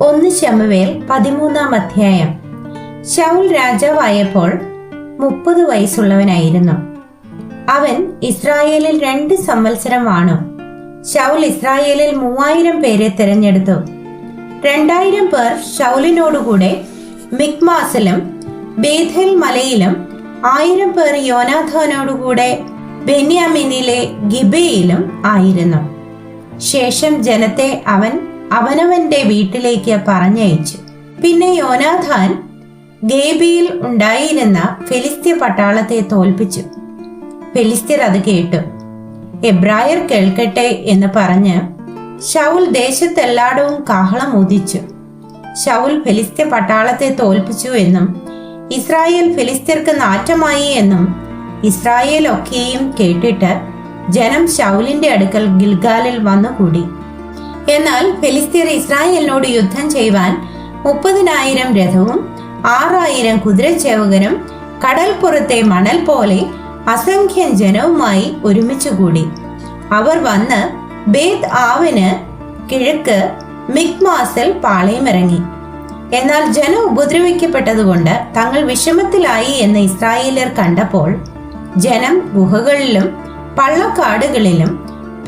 1 ശമൂവേൽ 13-ാം അധ്യായം. ശൗൽ രാജാവായപ്പോൾ 30 വയസ്സുള്ളവനായിരുന്നു. അവൻ ഇസ്രായേലിൽ 2 സംവത്സരം വാണു. ശൗൽ ഇസ്രായേലിൽ 3000 പേരെ തിരഞ്ഞെടുത്തു. 2000 പേർ ശൗലിനോടുകൂടെ മിക്മാസിലും ബേഥേൽ മലയിലും, 1000 പേർ യോനാഥാനോടുകൂടെ ബെന്യാമീനിലെ ഗിബെയിലും ആയിരുന്നു. ശേഷം ജനത്തെ അവൻ അവനവന്റെ വീട്ടിലേക്ക് പറഞ്ഞയച്ചു. പിന്നെ യോനാഥാൻ ഗേബയിൽ ഉണ്ടായിരുന്ന ഫെലിസ്ത്യ പട്ടാളത്തെ തോൽപ്പിച്ചു. ഫെലിസ്ത്യർ അത് കേട്ടു. എബ്രായർ കേൾക്കട്ടെ എന്ന് പറഞ്ഞ് ശൗൽ ദേശത്തെല്ലായിടവും കാഹളം ഊതിച്ചു. ശൗൽ ഫെലിസ്ത്യ പട്ടാളത്തെ തോൽപ്പിച്ചു എന്നും ഇസ്രായേൽ ഫെലിസ്ത്യർക്ക് നാറ്റമായി എന്നും ഇസ്രായേൽ ഒക്കെയും കേട്ടിട്ട് ജനം ശൗലിന്റെ അടുക്കൽ ഗിൽഗാലിൽ വന്നുകൂടി. എന്നാൽ ഫെലിസ്ത്യർ ഇസ്രായേലിനോട് യുദ്ധം ചെയ്യുവാൻ 30,000 രഥവും 6,000 കുതിരച്ചേവകരും കടൽപ്പുറത്തെ മണൽ പോലെ അസംഖ്യം ജനവുമായി ഒരുമിച്ചുകൂടി. അവർ വന്ന് ബേത് ആവിന് കിഴക്ക് മിക്മാസിൽ പാളയമിറങ്ങി. എന്നാൽ ജനം ഉപദ്രവിക്കപ്പെട്ടതുകൊണ്ട് തങ്ങൾ വിഷമത്തിലായി എന്ന് ഇസ്രായേലർ കണ്ടപ്പോൾ ജനം ഗുഹകളിലും പള്ളക്കാടുകളിലും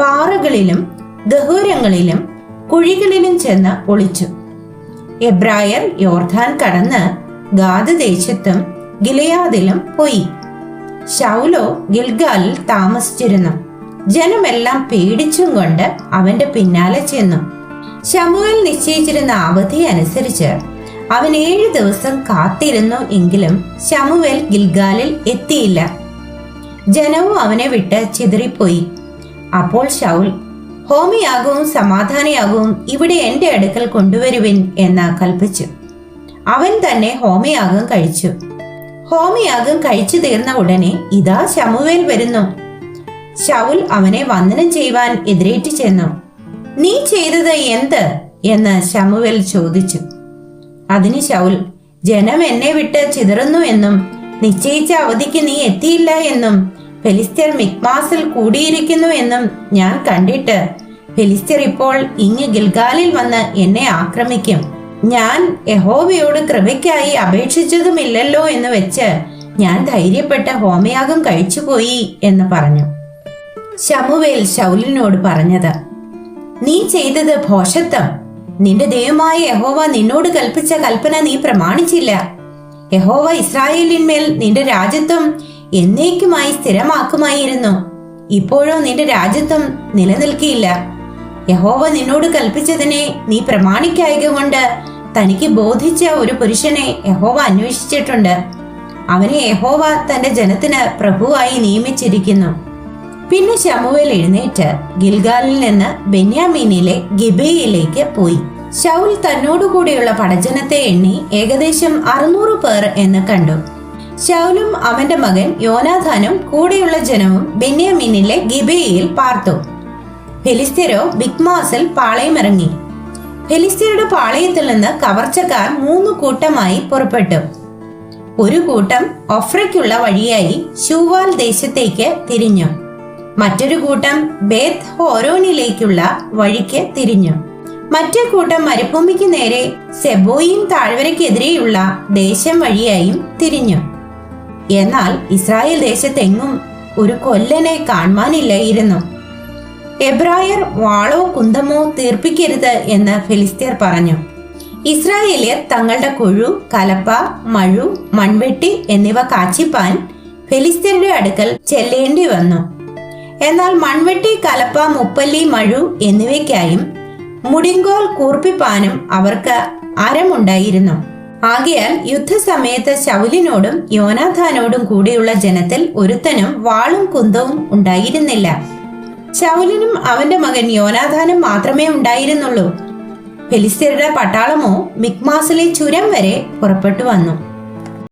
പാറകളിലും ഗഹൂരങ്ങളിലും കുഴികളിലും ചെന്ന് ഒളിച്ചു. എബ്രായർ യോർദാൻ കടന്ന് ഗാദ് ദേശത്തും ഗിലെയാദിലും പോയി. ശൗലോ ഗിൽഗാലിൽ താമസിച്ചിരുന്നു. ജനമെല്ലാം പേടിച്ചും കൊണ്ട് അവന്റെ പിന്നാലെ ചെന്നു. ശമൂവേൽ നിശ്ചയിച്ചിരുന്ന അവധി അനുസരിച്ച് അവൻ 7 ദിവസം കാത്തിരുന്നു. എങ്കിലും ശമൂവേൽ ഗിൽഗാലിൽ എത്തിയില്ല. ജനവും അവനെ വിട്ട് ചിതറിപ്പോയി. അപ്പോൾ ശൗൽ, ഹോമയാഗവും സമാധാനയാഗവും ഇവിടെ എന്റെ അടുക്കൽ കൊണ്ടുവരുവിൻ എന്ന് കൽപ്പിച്ചു. അവൻ തന്നെ ഹോമയാഗം കഴിച്ചു. ഹോമയാഗം കഴിച്ചു തീർന്ന ഉടനെ ഇതാ ശമൂവേൽ വരുന്നു. ശൗൽ അവനെ വന്ദനം ചെയ്യുവാൻ എതിരേറ്റ് ചെന്നു. നീ ചെയ്തത് എന്ത് എന്ന് ശമൂവേൽ ചോദിച്ചു. അതിന് ശൗൽ, ജനം എന്നെ വിട്ട് ചിതറുന്നു എന്നും നിശ്ചയിച്ച അവധിക്ക് നീ എത്തിയില്ല എന്നും ഫെലിസ്ത്യർ മിക്മാസിൽ കൂടിയിരിക്കുന്നു എന്നും ഞാൻ കണ്ടിട്ട് ഫെലിസ്ത്യർ ഇപ്പോൾ ഇങ്ങ് ഗിൽഗാലിൽ വന്ന് എന്നെ ആക്രമിക്കും. ഞാൻ യഹോവയോട് കൃപയ്ക്കായി അപേക്ഷിച്ചതുമില്ലല്ലോ എന്ന് വെച്ച് ഞാൻ ധൈര്യപ്പെട്ട് ഹോമയാഗം കഴിച്ചുപോയി എന്ന് പറഞ്ഞു. ശമൂവേൽ ശൗലിനോട് പറഞ്ഞത്, നീ ചെയ്തത് ഭോഷത്വം. നിന്റെ ദൈവമായ യഹോവ നിന്നോട് കൽപ്പിച്ച കൽപ്പന നീ പ്രമാണിച്ചില്ല. യഹോവ ഇസ്രായേലിന്മേൽ നിന്റെ രാജ്യത്വം എന്നേക്കുമായി സ്ഥിരമാക്കുമായിരുന്നു. ഇപ്പോഴോ നിന്റെ രാജ്യത്വം നിലനിൽക്കില്ല. യഹോവ നിന്നോട് കൽപ്പിച്ചതിനെ നീ പ്രമാണിക്കായക കൊണ്ട് തനിക്ക് ബോധിച്ച ഒരു പുരുഷനെ യഹോവ അന്വേഷിച്ചിട്ടുണ്ട്. അവനെ യഹോവ തന്റെ ജനത്തിന് പ്രഭുവായി നിയമിച്ചിരിക്കുന്നു. പിന്നെ ശമൂവേൽ എഴുന്നേറ്റ് ഗിൽഗാലിൽ നിന്ന് ബെന്യാമീനിലെ ഗിബെയിലേക്ക് പോയി. ശൗൽ തന്നോടുകൂടിയുള്ള പടജനത്തെ എണ്ണി ഏകദേശം 600 പേർ എന്ന് കണ്ടു. ശൗലും അവന്റെ മകൻ യോനാഥാനും കൂടെയുള്ള ജനവും ബെന്യാമീനിലെ ഗിബെയിൽ പാർത്തു. ഫെലിസ്ത്യരോ മിക്മാസിൽ പാളയമിറങ്ങി. ഫെലിസ്ത്യരുടെ പാളയത്തിൽ നിന്ന് കവർച്ചക്കാർ 3 കൂട്ടമായി പുറപ്പെട്ടു. ഒരു കൂട്ടം ഒഫ്രയ്ക്കുള്ള വഴിയായി ശൂവാൽ ദേശത്തേക്ക് തിരിഞ്ഞു. മറ്റൊരു കൂട്ടം ബേത് ഹോരോനിലേക്കുള്ള വഴിക്ക് തിരിഞ്ഞു. മറ്റേ കൂട്ടം മരുഭൂമിക്ക് നേരെ സെബോയിം താഴ്വരയ്ക്കെതിരെയുള്ള ദേശം വഴിയായും തിരിഞ്ഞു. എന്നാൽ ഇസ്രായേൽ ദേശത്തെങ്ങും ഒരു കൊല്ലനെ കാണുവാനില്ലായിരുന്നു. എബ്രായർ വാളോ കുന്തമോ തീർപ്പിക്കരുത് എന്ന് ഫെലിസ്ത്യർ പറഞ്ഞു. ഇസ്രായേലിയർ തങ്ങളുടെ കുഴു, കലപ്പ, മഴു, മൺവെട്ടി എന്നിവ കാച്ചിപ്പാൻ ഫെലിസ്ത്യരുടെ അടുക്കൽ ചെല്ലേണ്ടി വന്നു. എന്നാൽ മൺവെട്ടി, കലപ്പ, മുപ്പല്ലി, മഴു എന്നിവയ്ക്കായും മുടിങ്കോൽ കൂർപ്പിപ്പാനും അവർക്ക് അരമുണ്ടായിരുന്നു. ആകയാൽ യുദ്ധസമയത്ത് ശൗലിനോടും യോനാഥാനോടും കൂടെയുള്ള ജനത്തിൽ ഒരുത്തനും വാളും കുന്തവും ഉണ്ടായിരുന്നില്ല. ശൗലിനും അവന്റെ മകൻ യോനാഥാനും മാത്രമേ ഉണ്ടായിരുന്നുള്ളൂ. ഫെലിസ്ത്യരുടെ പട്ടാളമോ മിക്മാസിലെ ചുരം വരെ പുറപ്പെട്ടു വന്നു.